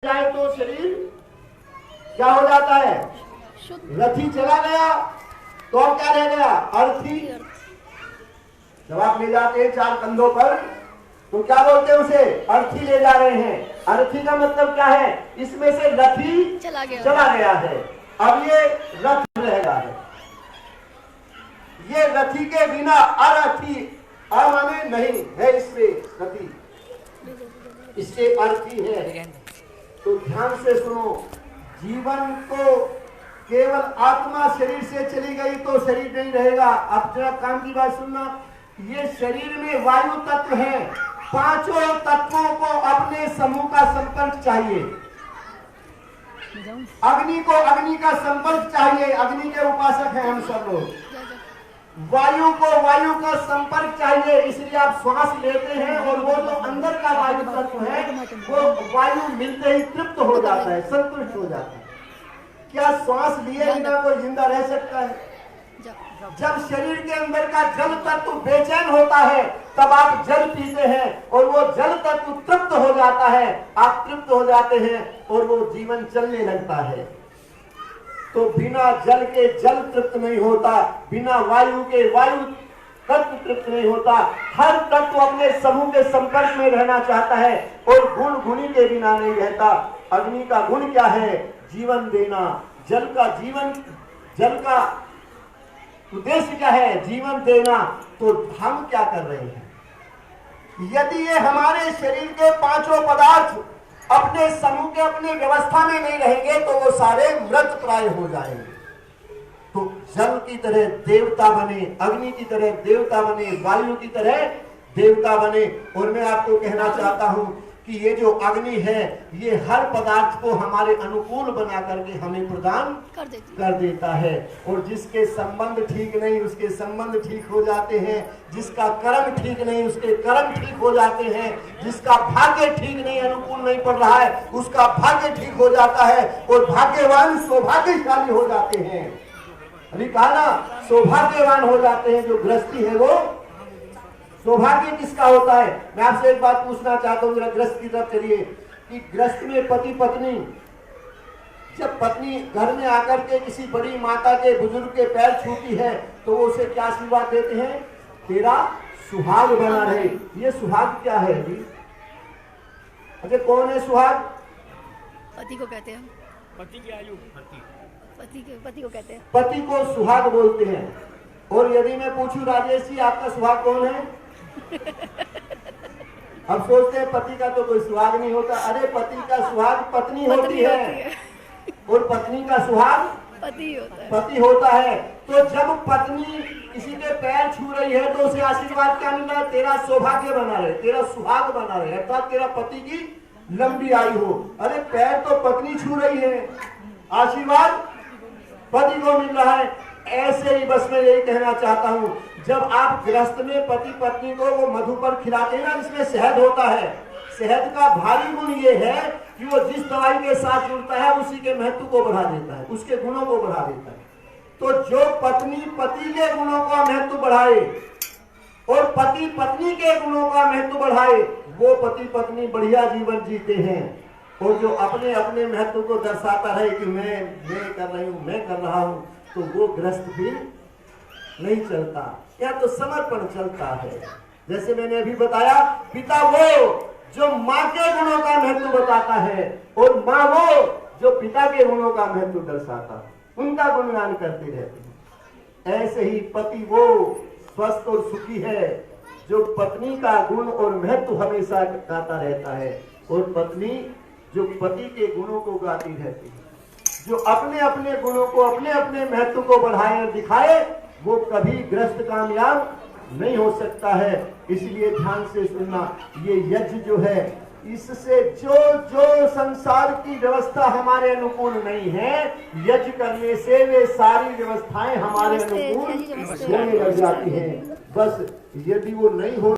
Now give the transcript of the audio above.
जाए तो शरीर क्या हो जाता है? रथी चला गया तो अब क्या रह गया? अर्थी। जब आप ले जाते हैं चार कंधों पर तो क्या बोलते हैं उसे? अर्थी ले जा रहे हैं। अर्थी का मतलब क्या है? इसमें से रथी चला गया है। अब ये रथ रह गया है। ये रथी के बिना अरथी, माने नहीं है, इससे रथी, इससे अर्थी है। तो ध्यान से सुनो, जीवन को केवल आत्मा शरीर से चली गई तो शरीर नहीं रहेगा। अब जरा कान की बात सुनना, ये शरीर में वायु तत्व है, पांचों तत्वों को अपने समूह का संपर्क चाहिए। अग्नि को अग्नि का संपर्क चाहिए, अग्नि के उपासक हैं हम सब लोग। वायु को वायु का संपर्क चाहिए, इसलिए आप श्वास लेते हैं और वो जो अंदर का वायु तत्व है वो वायु मिलते ही तृप्त हो जाता है, संतुष्ट हो जाता है। क्या श्वास लिए बिना कोई जिंदा रह सकता है? जब शरीर के अंदर का जल तत्व बेचैन होता है तब आप जल पीते हैं और वो जल तत्व तृप्त हो जाता है, आप तृप्त हो जाते हैं और वो जीवन चलने लगता है। तो बिना जल के जल तृप्त नहीं होता, बिना वायु के वायु तत्व तृप्त नहीं होता। हर तत्व अपने समूह के संपर्क में रहना चाहता है और गुण गुणी के बिना नहीं रहता। अग्नि का गुण क्या है? जीवन देना। जल का जीवन, जल का उद्देश्य क्या है? जीवन देना। तो हम क्या कर रहे हैं? यदि ये हमारे शरीर के पांचों पदार्थ अपने समूह के अपने व्यवस्था में नहीं रहेंगे तो वो सारे मृत प्राय हो जाएंगे। तो जल की तरह देवता बने, अग्नि की तरह देवता बने, वायु की तरह देवता बने। और मैं आपको कहना चाहता हूं कि ये जो अग्नि है ये हर पदार्थ को हमारे अनुकूल बना करके हमें प्रदान कर देता है। और जिसके संबंध ठीक नहीं उसके संबंध ठीक हो जाते हैं, जिसका कर्म ठीक नहीं उसके कर्म ठीक हो जाते हैं, जिसका भाग्य ठीक नहीं, अनुकूल नहीं पड़ रहा है उसका भाग्य ठीक हो जाता है। और भाग्यवान सौभाग्यशाली हो जाते हैं। अभी कहा ना, सौभाग्यवान हो जाते हैं। जो गृहस्थी है वो सौभाग्य किसका होता है? मैं आपसे एक बात पूछना चाहता हूं, जरा गृहस्थ की तरफ चलिए कि गृहस्थ में पति पत्नी, जब पत्नी घर में आकर के किसी बड़ी माता के बुजुर्ग के पैर छूती है तो वो उसे क्या आशीर्वाद देते हैं? तेरा सुहाग बना रहे। ये सुहाग क्या है जी? अच्छा, कौन है सुहाग? पति को कहते हैं, पति की आयु, पति को कहते हैं, पति को सुहाग बोलते हैं। और यदि मैं पूछूं राजेश जी आपका सुहाग कौन है? अब सोचते हैं पति का तो कोई सुहाग नहीं होता। अरे पति का सुहाग पत्नी होती है और पत्नी का सुहाग पति होता है। तो जब पत्नी किसी के पैर छू रही है तो उसे आशीर्वाद क्या मिल रहा है? तेरा सौभाग्य बना रहे, तेरा सुहाग बना रहे, अर्थात तेरा पति की लंबी आयु हो। अरे पैर तो पत्नी छू रही है, आशीर्वाद पति को मिल रहा है। ऐसे ही बस मैं यही कहना चाहता हूं, जब आप गृहस्थ में पति पत्नी को वो मधुपर खिलाते हैं ना जिसमें शहद होता है, शहद का भारी गुण ये है कि वो जिस दवाई के साथ जुड़ता है उसी के महत्व को बढ़ा देता है, उसके गुणों को बढ़ा देता है। तो जो पत्नी पति के गुणों का महत्व बढ़ाए और पति पत्नी के गुणों का महत्व बढ़ाए वो पति पत्नी बढ़िया जीवन जीते हैं। और जो अपने अपने महत्व को दर्शाता है कि मैं कर रही हूं, मैं कर रहा हूं, तो वो गृहस्थ भी नहीं चलता, या तो समर्पण चलता है। जैसे मैंने अभी बताया, पिता वो जो माँ के गुणों का महत्व बताता है और माँ वो जो पिता के गुणों का महत्व दर्शाता है, उनका गुणगान करते रहते हैं। ऐसे ही पति वो स्वस्थ और सुखी है जो पत्नी का गुण और महत्व हमेशा गाता रहता है, और पत्नी जो पति के गुणों को गाती रहती है। जो अपने अपने गुणों को, अपने अपने महत्व को बढ़ाए और दिखाए वो कभी गृहस्थ कामयाब नहीं हो सकता है। इसलिए ध्यान से सुनना, ये यज्ञ जो है इससे जो संसार की व्यवस्था हमारे अनुकूल नहीं है, यज्ञ करने से वे सारी व्यवस्थाएं हमारे अनुकूल होने लग जाती हैं। बस यदि वो नहीं हो